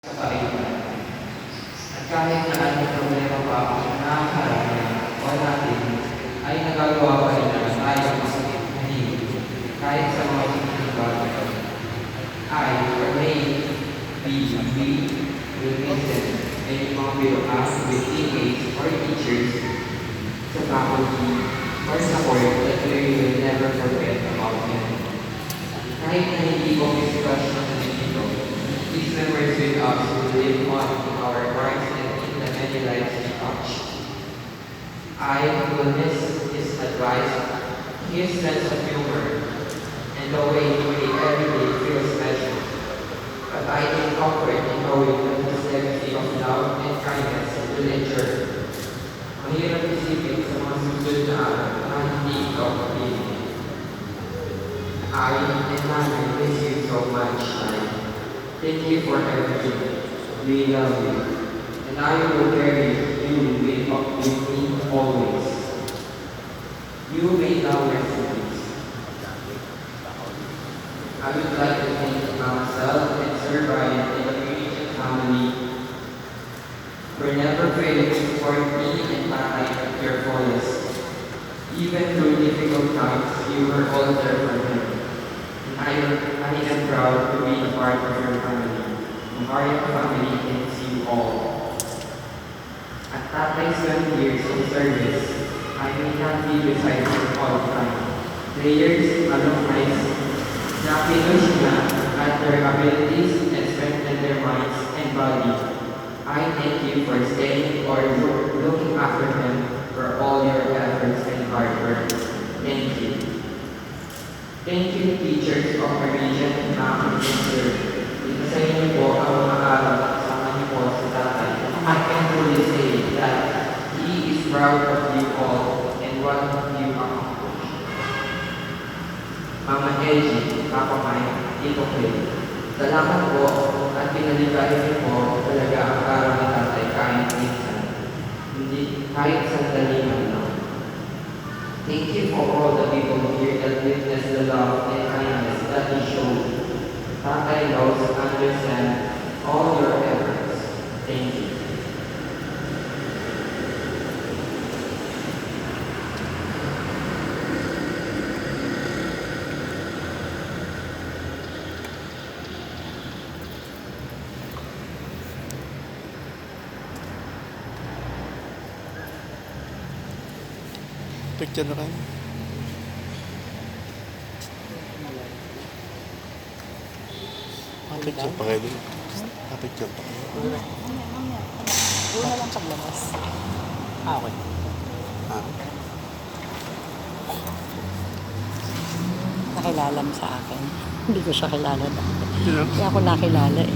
Sa kaibigan. At kahit na anong problema pa ang nakakaharap niya o natin, ay nagagawa pa rin na tayo masakit na hilig. Kahit sa mga simpleng bagay. I, or may we will listen any mga biroan with teammates or teachers sa faculty or support that we will never forget about him. Kahit na hindi ko discussion na dito, these memories with us will live on in our hearts and in the many lives we touch. I will miss his advice, his sense of humor, and the way he made every day feel special. But I take comfort in knowing that his legacy of love and kindness will endure. Mahirap isipin sa mga susunod na araw na hindi ikaw kapiling. I and Mama miss you so much, Mike. Thank you for everything. We love you. And I will carry you with me always. You may now rest in peace. I would like to thank myself and Sir Brian and the Christian family for never failing to support me and Tatay at your fullest. Even through difficult times, you were all there for him. And I am proud to be a part of your family. The Mario family thanks you all. At Tatay's 7 years of service, I may not be beside him all the time. Players, alumni, na-finish niya at their abilities and strengthen their minds and body. I thank you for staying or looking after him for all your efforts and hard work. Thank you. Thank you, teachers of our region, Ma'am and Sir. Ito sa inyo po ang mga araw at kasama niyo po sa Tatay. I can truly say that he is proud of you all and what you accomplished. Mama Elgie, Papa Mike, Tito Phil, salamat po at pinaligayan niyo po talaga ang araw ni Tatay kahit minsan. Hindi, kahit sandali man lang. Thank you for all the people here that witness the love and kindness that you showed. Tatay knows and understands all your efforts. Thank you. Picture na kayo. Picture pa kayo dun. Picture pa kayo. Una lang paglabas. Okay. Nakilala mo sa akin. Hindi ko siya kilala dati. Sino? Kaya ako nakilala eh.